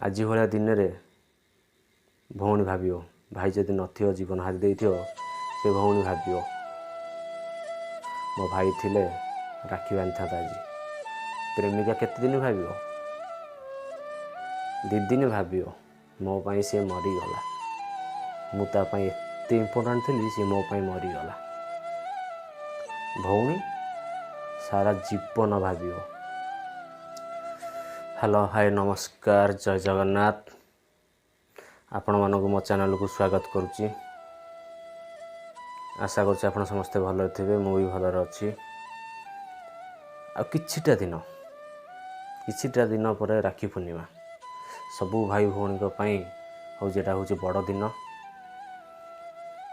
ଆଜି ଭଳିଆ ଦିନରେ ଭଉଣୀ ଭାବିବ, ଭାଇ ଯଦି ନଥିବ ଜୀବନ ହାରି ଦେଇଥିବ ସେ ଭଉଣୀ ଭାବିବ ମୋ ଭାଇ ଥିଲେ ରାକ୍ଷୀ ବାନ୍ଧିଥାନ୍ତା ଆଜି। ପ୍ରେମିକା କେତେ ଦିନ ଭାବିବ? 2 ଦିନ ଭାବିବ ମୋ ପାଇଁ ସେ ମରିଗଲା, ମୁଁ ତା ପାଇଁ ଏତେ ଇମ୍ପୋର୍ଟାଣ୍ଟ ଥିଲି, ସେ ମୋ ପାଇଁ ମରିଗଲା। ଭଉଣୀ ସାରା ଜୀବନ ଭାବିବ। ହ୍ୟାଲୋ, ହାଏ, ନମସ୍କାର, ଜୟ ଜଗନ୍ନାଥ। ଆପଣମାନଙ୍କୁ ମୋ ଚ୍ୟାନେଲକୁ ସ୍ୱାଗତ କରୁଛି। ଆଶା କରୁଛି ଆପଣ ସମସ୍ତେ ଭଲରେ ଥିବେ, ମୁଁ ବି ଭଲରେ ଅଛି। ଆଉ କିଛିଟା ଦିନ ପରେ ରାକ୍ଷୀ ପୂର୍ଣ୍ଣିମା। ସବୁ ଭାଇ ଭଉଣୀଙ୍କ ପାଇଁ ଏଇଟା ହେଉଛି ବଡ଼ ଦିନ।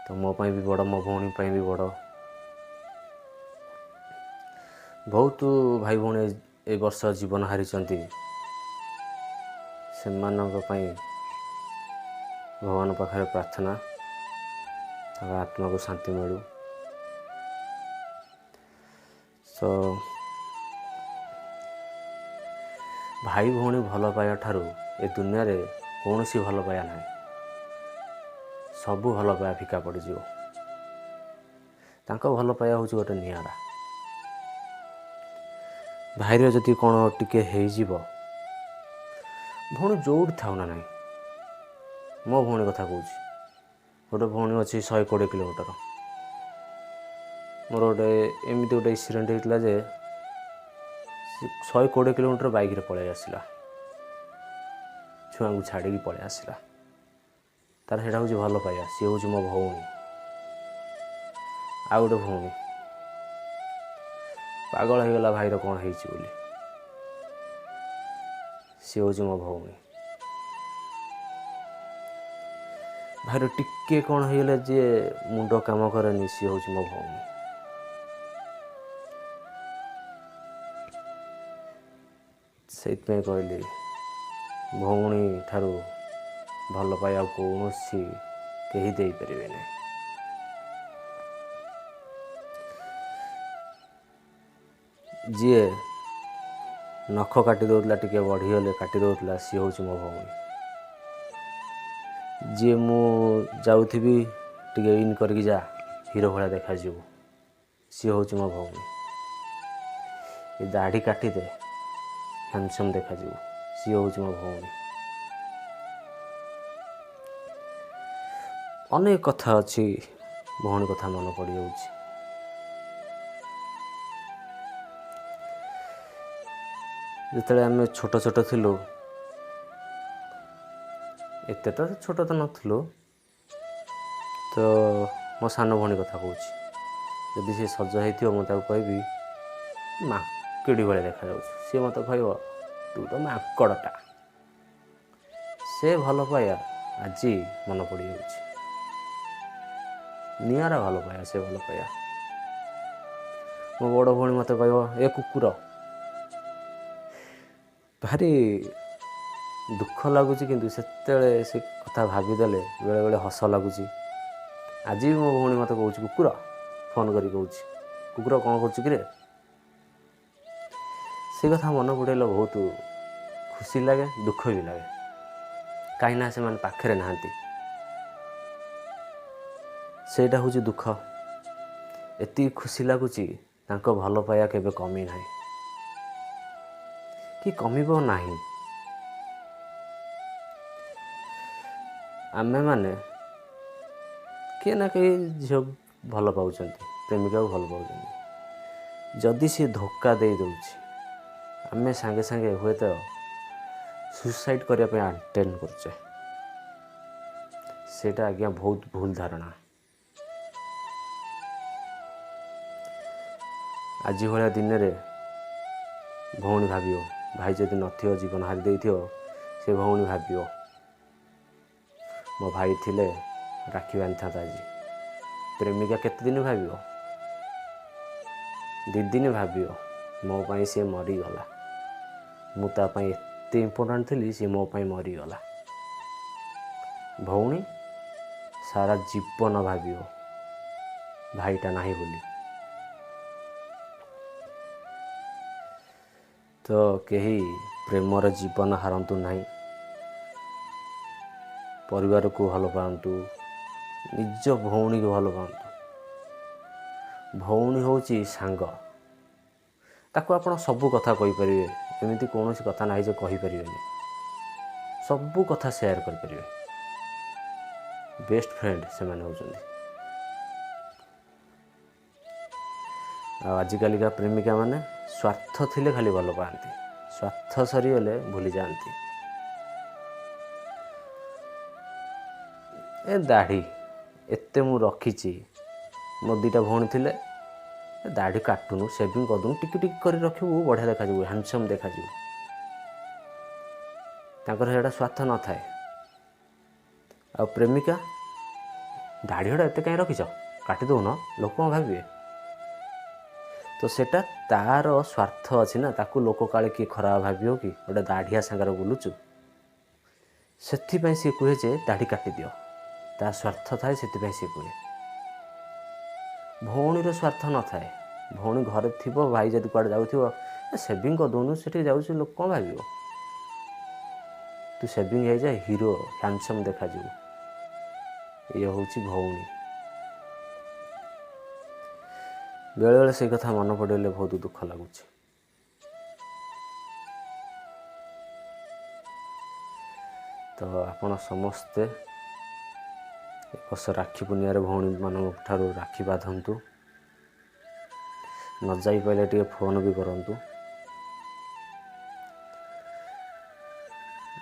ତ ମୋ ପାଇଁ ବି ବଡ଼, ମୋ ଭଉଣୀ ପାଇଁ ବି ବଡ଼। ବହୁତ ଭାଇ ଭଉଣୀ ଏ ବର୍ଷ ଜୀବନ ହାରିଛନ୍ତି। ସେମାନଙ୍କ ପାଇଁ ଭଗବାନ ପାଖରେ ପ୍ରାର୍ଥନା, ତାଙ୍କ ଆତ୍ମାକୁ ଶାନ୍ତି ମିଳୁ। ଭାଇ ଭଉଣୀ ଭଲ ପାଇବା ଠାରୁ ଏ ଦୁନିଆରେ କୌଣସି ଭଲ ପାଇବା ନାହିଁ। ସବୁ ଭଲ ପାଇବା ଫିକା ପଡ଼ିଯିବ। ତାଙ୍କ ଭଲ ପାଇବା ହେଉଛି ଗୋଟେ ନିଆରା। ଭାଇର ଯଦି କ'ଣ ଟିକେ ହେଇଯିବ, ଭଉଣୀ ଯେଉଁଠି ଥାଉ ନା ନାହିଁ, ମୋ ଭଉଣୀ କଥା କହୁଛି, ଗୋଟେ ଭଉଣୀ ଅଛି 120 କିଲୋମିଟର। ମୋର ଏମିତି ଗୋଟେ ଇନସିଡେଣ୍ଟ ହେଇଥିଲା ଯେ 120 କିଲୋମିଟର ବାଇକ୍ରେ ପଳେଇ ଆସିଲା, ଛୁଆଙ୍କୁ ଛାଡ଼ିକି ପଳେଇ ଆସିଲା। ତାର ସେଇଟା ହେଉଛି ଭଲ ପାଇବା। ସିଏ ହେଉଛି ମୋ ଭଉଣୀ। ଆଉ ଗୋଟେ ଭଉଣୀ ପାଗଳ ହେଇଗଲା ଭାଇର କ'ଣ ହେଇଛି ବୋଲି, ସିଏ ହେଉଛି ମୋ ଭଉଣୀ। ଭାଇର ଟିକେ କ'ଣ ହେଇଗଲେ ଯିଏ ମୁଣ୍ଡ କାମ କରେନି, ସିଏ ହେଉଛି ମୋ ଭଉଣୀ। ସେଇଥିପାଇଁ କହିଲି, ଭଉଣୀ ଠାରୁ ଭଲ ପାଇବା କୌଣସି କେହି ଦେଇପାରିବେ ନାହିଁ। ଯିଏ ନଖ କାଟି ଦେଉଥିଲା, ଟିକେ ବଢ଼ିଗଲେ କାଟି ଦେଉଥିଲା, ସିଏ ହେଉଛି ମୋ ଭଉଣୀ। ଯିଏ ମୁଁ ଯାଉଥିବି ଟିକେ ଇନ୍ କରିକି ଯା, ହିରୋ ଭଳିଆ ଦେଖାଯିବୁ, ସିଏ ହେଉଛି ମୋ ଭଉଣୀ। ଏ ଦାଢ଼ି କାଟିଦେ, ହ୍ୟାଣ୍ଡସମ୍ ଦେଖାଯିବୁ, ସିଏ ହେଉଛି ମୋ ଭଉଣୀ। ଅନେକ କଥା ଅଛି, ଭଉଣୀ କଥା ମନେ ପଡ଼ିଯାଉଛି। ଯେତେବେଳେ ଆମେ ଛୋଟ ଥିଲୁ, ଏତେ ତ ଛୋଟ ତ ନଥିଲୁ, ତ ମୋ ସାନ ଭଉଣୀ କଥା କହୁଛି। ଯଦି ସେ ସଜ ହେଇଥିବ, ମୁଁ ତାକୁ କହିବି ମାଙ୍କଡ଼ି ଭଳିଆ ଦେଖାଯାଉଛି, ସିଏ ମୋତେ କହିବ ତୁ ତ ମାଙ୍କଡ଼ଟା। ସେ ଭଲ ପାଇବା ଆଜି ମନେ ପଡ଼ିଯାଉଛି। ନିଆରା ଭଲ ପାଇବା, ସେ ଭଲ ପାଇବା। ମୋ ବଡ଼ ଭଉଣୀ ମୋତେ କହିବ ଏ କୁକୁର। ଭାରି ଦୁଃଖ ଲାଗୁଛି, କିନ୍ତୁ ସେତେବେଳେ ସେ କଥା ଭାବିଦେଲେ ବେଳେବେଳେ ହସ ଲାଗୁଛି। ଆଜି ବି ମୋ ଭଉଣୀ ମୋତେ କହୁଛି କୁକୁର, ଫୋନ୍ କରି କହୁଛି କୁକୁର କ'ଣ କରୁଛୁ କିରେ। ସେ କଥା ମନେ ପଡ଼ିଲେ ବହୁତ ଖୁସି ଲାଗେ, ଦୁଃଖ ବି ଲାଗେ, କାହିଁକିନା ସେମାନେ ପାଖରେ ନାହାନ୍ତି। ସେଇଟା ହେଉଛି ଦୁଃଖ। ଏତିକି ଖୁସି ଲାଗୁଛି, ତାଙ୍କ ଭଲ ପାଇବା କେବେ କମି ନାହିଁ କି କମିବ ନାହିଁ। ଆମେମାନେ କିଏ ନା କେହି ଝିଅ ଭଲ ପାଉଛନ୍ତି, ପ୍ରେମିକାକୁ ଭଲ ପାଉଛନ୍ତି। ଯଦି ସିଏ ଧୋକା ଦେଇଦେଉଛି, ଆମେ ସାଙ୍ଗେ ସାଙ୍ଗେ ହୁଏତ ସୁସାଇଡ଼୍ କରିବା ପାଇଁ ଆଟେମ୍ପ୍ଟ କରୁଛେ। ସେଇଟା ଆଜ୍ଞା ବହୁତ ଭୁଲ ଧାରଣା। ଆଜି ଭଳିଆ ଦିନରେ ଭଉଣୀ ଭାବିବ, ଭାଇ ଯଦି ନଥିବ ଜୀବନ ହାରି ଦେଇଥିବ, ସେ ଭଉଣୀ ଭାବିବ ମୋ ଭାଇ ଥିଲେ ରାକ୍ଷୀ ବାନ୍ଧିଥାନ୍ତା ଆଜି। ପ୍ରେମିକା କେତେ ଦିନ ଭାବିବ? 2 ଦିନ ଭାବିବ ମୋ ପାଇଁ ସେ ମରିଗଲା, ମୁଁ ତା ପାଇଁ ଏତେ ଇମ୍ପୋର୍ଟାଣ୍ଟ ଥିଲି, ସେ ମୋ ପାଇଁ ମରିଗଲା। ଭଉଣୀ ସାରା ଜୀବନ ଭାବିବ ଭାଇଟା ନାହିଁ ବୋଲି। ତ କେହି ପ୍ରେମର ଜୀବନ ହାରନ୍ତୁ ନାହିଁ। ପରିବାରକୁ ଭଲ ପାଆନ୍ତୁ, ନିଜ ଭଉଣୀକୁ ଭଲ ପାଆନ୍ତୁ। ଭଉଣୀ ହେଉଛି ସାଙ୍ଗ, ତାକୁ ଆପଣ ସବୁ କଥା କହିପାରିବେ, ଏମିତି କୌଣସି କଥା ନାହିଁ ଯେ କହିପାରିବେନି। ସବୁ କଥା ସେୟାର କରିପାରିବେ। ବେଷ୍ଟ ଫ୍ରେଣ୍ଡ ସେମାନେ ହେଉଛନ୍ତି। ଆଉ ଆଜିକାଲିକା ପ୍ରେମିକା ମାନେ ସ୍ୱାର୍ଥ ଥିଲେ ଖାଲି ଭଲ ପାଆନ୍ତି, ସ୍ୱାର୍ଥ ସରିଗଲେ ଭୁଲି ଯାଆନ୍ତି। ଏ ଦାଢ଼ି ଏତେ ମୁଁ ରଖିଛି, ମୋ ଦୁଇଟା ଭଉଣୀ ଥିଲେ ଦାଢ଼ି କାଟୁନୁ, ସେଭିଂ କରିଦେଉନୁ, ଟିକି ଟିକି କରି ରଖିବୁ, ବଢ଼ିଆ ଦେଖାଯିବୁ, ହ୍ୟାଣ୍ଡସମ୍ ଦେଖାଯିବୁ। ତାଙ୍କର ସେଇଟା ସ୍ୱାର୍ଥ ନଥାଏ। ଆଉ ପ୍ରେମିକା, ଦାଢ଼ିଟା ଏତେ କାହିଁ ରଖିଛ, କାଟି ଦେଉନ, ଲୋକ କ'ଣ ଭାବିବେ? ତ ସେଇଟା ତା'ର ସ୍ୱାର୍ଥ ଅଛି ନା, ତାକୁ ଲୋକ କାଳେ କିଏ ଖରାପ ଭାବିବ କି, ଗୋଟେ ଦାଢ଼ିଆ ସାଙ୍ଗରେ ବୁଲୁଛୁ। ସେଥିପାଇଁ ସିଏ କୁହେ ଯେ ଦାଢ଼ି କାଟିଦିଅ, ତା ସ୍ୱାର୍ଥ ଥାଏ, ସେଥିପାଇଁ ସିଏ କୁହେ। ଭଉଣୀର ସ୍ୱାର୍ଥ ନଥାଏ। ଭଉଣୀ ଘରେ ଥିବ, ଭାଇ ଯଦି କୁଆଡ଼େ ଯାଉଥିବ, ସେଭିଂ କରିଦେଉନୁ, ସେଠିକି ଯାଉଛି, ଲୋକ କ'ଣ ଭାବିବ? ତୁ ସେଭିଂ ହେଇଯା, ହିରୋ ହ୍ୟାଣ୍ଡସମ୍ ଦେଖାଯିବୁ। ଇଏ ହେଉଛି ଭଉଣୀ। ବେଳେବେଳେ ସେଇ କଥା ମନେ ପଡ଼ିଲେ ବହୁତ ଦୁଃଖ ଲାଗୁଛି। ତ ଆପଣ ସମସ୍ତେ ଏ ବର୍ଷ ରାକ୍ଷୀ ପୂର୍ଣ୍ଣିମାରେ ଭଉଣୀମାନଙ୍କ ଠାରୁ ରାକ୍ଷୀ ବାନ୍ଧନ୍ତୁ। ନ ଯାଇପାରିଲେ ଟିକେ ଫୋନ୍ ବି କରନ୍ତୁ।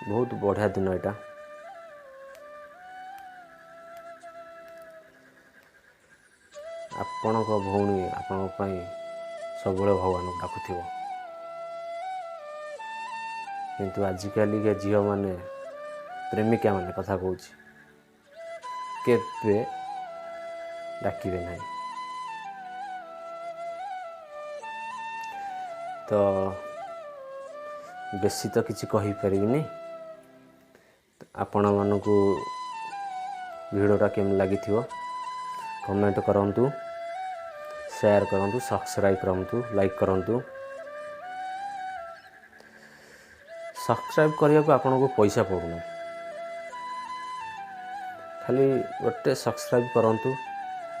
ବହୁତ ବଢ଼ିଆ ଦିନ ଏଇଟା। ଆପଣଙ୍କ ଭଉଣୀ ଆପଣଙ୍କ ପାଇଁ ସବୁବେଳେ ଭଗବାନଙ୍କୁ ଡାକୁଥିବ। କିନ୍ତୁ ଆଜିକାଲିକା ଝିଅମାନେ, ପ୍ରେମିକା ମାନେ କଥା କହୁଛି, କେବେ ଡାକିବେ ନାହିଁ। ତ ବେଶୀ ତ କିଛି କହିପାରିବିନି। ଆପଣମାନଙ୍କୁ ଭିଡ଼ିଓଟା କେମିତି ଲାଗିଥିବ କମେଣ୍ଟ କରନ୍ତୁ, ସେୟାର କରନ୍ତୁ, ସବସ୍କ୍ରାଇବ୍ କରନ୍ତୁ, ଲାଇକ୍ କରନ୍ତୁ। ସବସ୍କ୍ରାଇବ୍ କରିବାକୁ ଆପଣଙ୍କୁ ପଇସା ପଡ଼ୁନି, ଖାଲି ଗୋଟେ ସବସ୍କ୍ରାଇବ୍ କରନ୍ତୁ,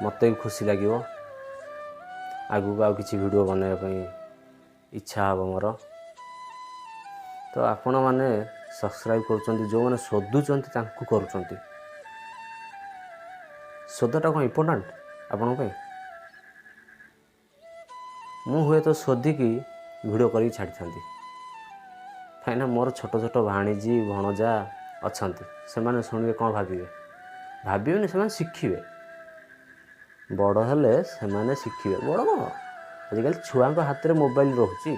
ମୋତେ ବି ଖୁସି ଲାଗିବ। ଆଗକୁ ଆଉ କିଛି ଭିଡ଼ିଓ ବନାଇବା ପାଇଁ ଇଚ୍ଛା ହେବ ମୋର। ତ ଆପଣମାନେ ସବସ୍କ୍ରାଇବ୍ କରୁଛନ୍ତି, ଯେଉଁମାନେ ଶୋଧୁଛନ୍ତି ତାଙ୍କୁ କରୁଛନ୍ତି। ଶୋଧଟା କ'ଣ ଇମ୍ପୋର୍ଟାଣ୍ଟ ଆପଣଙ୍କ ପାଇଁ? ମୁଁ ହୁଏତ ଶୋଧିକି ଭିଡ଼ିଓ କରିକି ଛାଡ଼ିଥାନ୍ତି, କାହିଁକିନା ମୋର ଛୋଟ ଛୋଟ ଭାଣିଜୀ ଭଣଜା ଅଛନ୍ତି। ସେମାନେ ଶୁଣିବେ କ'ଣ ଭାବିବେ? ଭାବିବେନି, ସେମାନେ ଶିଖିବେ। ବଡ଼ ହେଲେ ସେମାନେ ଶିଖିବେ। ବଡ଼ କ'ଣ, ଆଜିକାଲି ଛୁଆଙ୍କ ହାତରେ ମୋବାଇଲ୍ ରହୁଛି।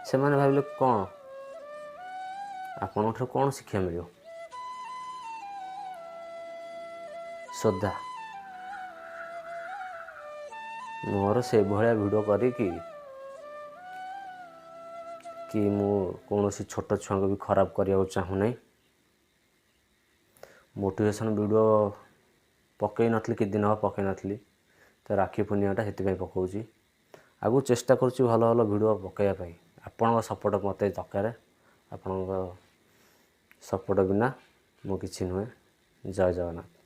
ସେମାନେ ଭାବିଲେ କ'ଣ, ଆପଣଙ୍କଠାରୁ କ'ଣ ଶିକ୍ଷା ମିଳିବ? ଶ୍ରଦ୍ଧା। ମୋର ସେଇଭଳିଆ ଭିଡ଼ିଓ କରିକି କି ମୁଁ କୌଣସି ଛୋଟ ଛୁଆଙ୍କୁ ବି ଖରାପ କରିବାକୁ ଚାହୁଁନାହିଁ। ମୋଟିଭେସନ୍ ଭିଡ଼ିଓ ପକାଇ ନଥିଲି, କିଛି ଦିନ ହେବ ପକାଇ ନଥିଲି। ତ ରାକ୍ଷୀ ପୂର୍ଣ୍ଣିମାଟା ସେଥିପାଇଁ ପକାଉଛି। ଆଗକୁ ଚେଷ୍ଟା କରୁଛି ଭଲ ଭଲ ଭିଡ଼ିଓ ପକାଇବା ପାଇଁ। ଆପଣଙ୍କ ସପୋର୍ଟ ମୋତେ ଦରକାର। ଆପଣଙ୍କ ସପୋର୍ଟ ବିନା ମୁଁ କିଛି ନୁହେଁ। ଜୟ ଜଗନ୍ନାଥ।